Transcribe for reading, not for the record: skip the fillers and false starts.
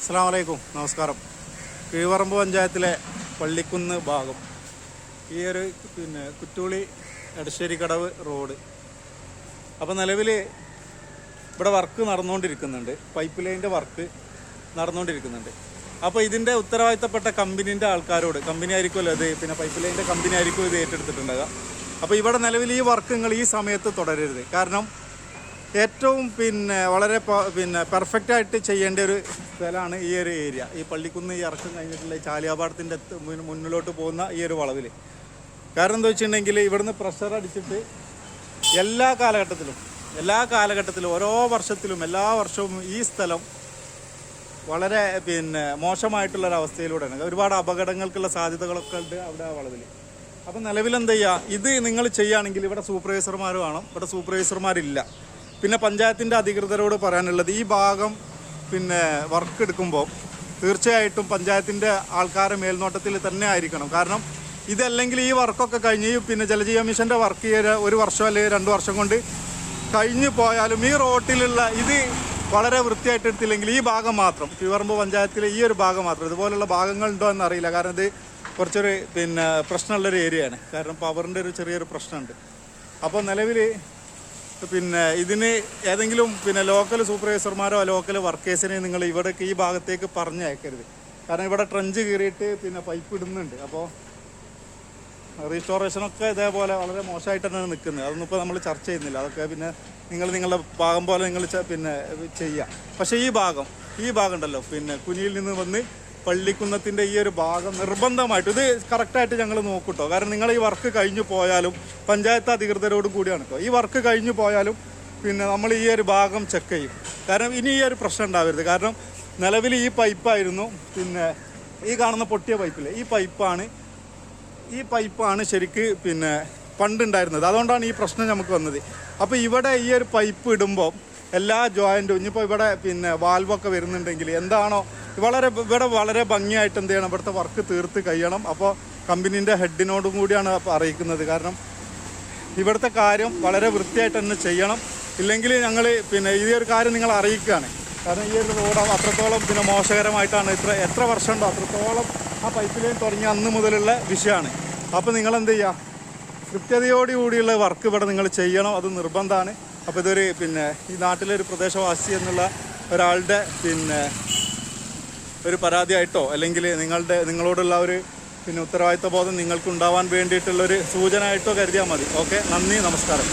അസ്സലാമു അലൈക്കും, നമസ്കാരം. കീഴ്പറമ്പ് പഞ്ചായത്തിലെ പള്ളിക്കുന്ന് ഭാഗം, ഈ ഒരു കുറ്റൂളി എടശ്ശേരിക്കടവ് റോഡ്. അപ്പോൾ നിലവിൽ ഇവിടെ വർക്ക് നടന്നുകൊണ്ടിരിക്കുന്നുണ്ട്, പൈപ്പ് ലൈനിൻ്റെ വർക്ക് നടന്നുകൊണ്ടിരിക്കുന്നുണ്ട്. അപ്പോൾ ഇതിൻ്റെ ഉത്തരവാദിത്തപ്പെട്ട കമ്പനീൻ്റെ ആൾക്കാരോട്, കമ്പനി ആയിരിക്കുമല്ലോ ഇത്, പൈപ്പ് ലൈനിൻ്റെ കമ്പനി ആയിരിക്കും ഇത് ഏറ്റെടുത്തിട്ടുണ്ടാകുക. അപ്പോൾ ഇവിടെ നിലവിൽ ഈ വർക്ക് നിങ്ങൾ ഈ സമയത്ത് തുടരരുത്. കാരണം ഏറ്റവും വളരെ പെർഫെക്റ്റായിട്ട് ചെയ്യേണ്ട ഒരു സ്ഥലമാണ് ഈ ഒരു ഏരിയ. ഈ പള്ളിക്കുന്ന് ഈ ഇറക്കം കഴിഞ്ഞിട്ടുള്ള ഈ ചാലിയാപാടത്തിൻ്റെ മുന്നിലോട്ട് പോകുന്ന ഈ ഒരു വളവിൽ. കാരണം എന്താ വെച്ചിട്ടുണ്ടെങ്കിൽ ഇവിടുന്ന് പ്രഷർ അടിച്ചിട്ട് എല്ലാ കാലഘട്ടത്തിലും ഓരോ വർഷത്തിലും എല്ലാ വർഷവും ഈ സ്ഥലം വളരെ മോശമായിട്ടുള്ളൊരവസ്ഥയിലൂടെയാണ്. ഒരുപാട് അപകടങ്ങൾക്കുള്ള സാധ്യതകളൊക്കെ ഉണ്ട് അവിടെ ആ വളവിൽ. അപ്പം നിലവിലെന്താ ചെയ്യുക, ഇത് നിങ്ങൾ ചെയ്യുകയാണെങ്കിൽ ഇവിടെ സൂപ്പർവൈസർമാർ വേണം. ഇവിടെ സൂപ്പർവൈസർമാരില്ല. പിന്നെ പഞ്ചായത്തിൻ്റെ അധികൃതരോട് പറയാനുള്ളത്, ഈ ഭാഗം വർക്ക് എടുക്കുമ്പോൾ തീർച്ചയായിട്ടും പഞ്ചായത്തിൻ്റെ ആൾക്കാരെ മേൽനോട്ടത്തിൽ തന്നെ ആയിരിക്കണം. കാരണം ഇതല്ലെങ്കിൽ ഈ വർക്കൊക്കെ കഴിഞ്ഞ് ജലജീവ മിഷൻ്റെ വർക്ക് ഒരു വർഷം അല്ലെങ്കിൽ 2 വർഷം കൊണ്ട് കഴിഞ്ഞു പോയാലും ഈ റോട്ടിലുള്ള ഇത് വളരെ വൃത്തിയായിട്ട് എടുത്തില്ലെങ്കിൽ ഈ ഭാഗം മാത്രം, കീഴ്പറമ്പ് പഞ്ചായത്തിലെ ഈ ഒരു ഭാഗം മാത്രം, ഇതുപോലുള്ള ഭാഗങ്ങളുണ്ടോ എന്നറിയില്ല. കാരണം ഇത് കുറച്ചൊരു പ്രശ്നമുള്ളൊരു ഏരിയയാണ്. കാരണം പവറിൻ്റെ ഒരു ചെറിയൊരു പ്രശ്നമുണ്ട്. അപ്പോൾ നിലവിൽ ഇതിന് ഏതെങ്കിലും ലോക്കൽ സൂപ്പർവൈസർമാരോ ലോക്കൽ വർക്കേഴ്സിനെ നിങ്ങൾ ഇവിടേക്ക് ഈ ഭാഗത്തേക്ക് പറഞ്ഞയക്കരുത്. കാരണം ഇവിടെ ട്രഞ്ച് കീറിയിട്ട് പൈപ്പ് ഇടുന്നുണ്ട്. അപ്പോൾ റീസ്റ്റോറേഷനൊക്കെ ഇതേപോലെ വളരെ മോശമായിട്ട് തന്നെയാണ് നിൽക്കുന്നത്. അതൊന്നും ഇപ്പോൾ നമ്മൾ ചർച്ച ചെയ്യുന്നില്ല. അതൊക്കെ നിങ്ങളുടെ ഭാഗം പോലെ നിങ്ങൾ ചെയ്യുക. പക്ഷേ ഈ ഭാഗം ഉണ്ടല്ലോ, കുനിയിൽ നിന്ന് വന്ന് പള്ളിക്കുന്നത്തിൻ്റെ ഈ ഒരു ഭാഗം നിർബന്ധമായിട്ട് ഇത് കറക്റ്റായിട്ട് ഞങ്ങൾ നോക്കൂട്ടോ. കാരണം നിങ്ങൾ ഈ വർക്ക് കഴിഞ്ഞു പോയാലും പഞ്ചായത്ത് അധികൃതരോട് കൂടിയാണ് കേട്ടോ. ഈ വർക്ക് കഴിഞ്ഞു പോയാലും നമ്മൾ ഈ ഒരു ഭാഗം ചെക്ക് ചെയ്യും. കാരണം ഇനി ഈ ഒരു പ്രശ്നം ഉണ്ടാവരുത്. കാരണം നിലവിൽ ഈ പൈപ്പായിരുന്നു ഈ കാണുന്ന പൊട്ടിയ പൈപ്പില്ലേ, ഈ പൈപ്പാണ് ശരിക്ക് പണ്ടുണ്ടായിരുന്നത്. അതുകൊണ്ടാണ് ഈ പ്രശ്നം നമുക്ക് വന്നത്. അപ്പോൾ ഇവിടെ ഈ ഒരു പൈപ്പ് ഇടുമ്പോൾ എല്ലാ ജോയിൻറ്റും ഇനിയിപ്പോൾ ഇവിടെ വാൽവൊക്കെ വരുന്നുണ്ടെങ്കിൽ എന്താണോ ഇവിടെ വളരെ ഭംഗിയായിട്ട് എന്ത് ചെയ്യണം, ഇവിടുത്തെ വർക്ക് തീർത്ത് കഴിയണം. അപ്പോൾ കമ്പനീൻ്റെ ഹെഡിനോടും കൂടിയാണ് അറിയിക്കുന്നത്. കാരണം ഇവിടുത്തെ കാര്യം വളരെ വൃത്തിയായിട്ട് തന്നെ ചെയ്യണം. ഇല്ലെങ്കിൽ ഞങ്ങൾ ഈ ഒരു കാര്യം നിങ്ങൾ അറിയിക്കുകയാണ്. കാരണം ഈ ഒരു റോഡ് അത്രത്തോളം മോശകരമായിട്ടാണ് എത്ര വർഷമുണ്ടോ അത്രത്തോളം ആ പൈപ്പ് ലൈൻ തുടങ്ങിയ അന്ന് മുതലുള്ള വിഷയമാണ്. അപ്പോൾ നിങ്ങളെന്ത് ചെയ്യുക, കൃത്യതയോടുകൂടിയുള്ള വർക്ക് ഇവിടെ നിങ്ങൾ ചെയ്യണം. അത് നിർബന്ധമാണ്. അപ്പോൾ ഇതൊരു ഈ നാട്ടിലൊരു പ്രദേശവാസി എന്നുള്ള ഒരാളുടെ ഒരു പരാതിയായിട്ടോ അല്ലെങ്കിൽ നിങ്ങളോടുള്ള ഒരു ഉത്തരവാദിത്വ ബോധം നിങ്ങൾക്കുണ്ടാവാൻ വേണ്ടിയിട്ടുള്ളൊരു സൂചന ആയിട്ടോ കരുതിയാൽ മതി. ഓക്കെ, നന്ദി, നമസ്കാരം.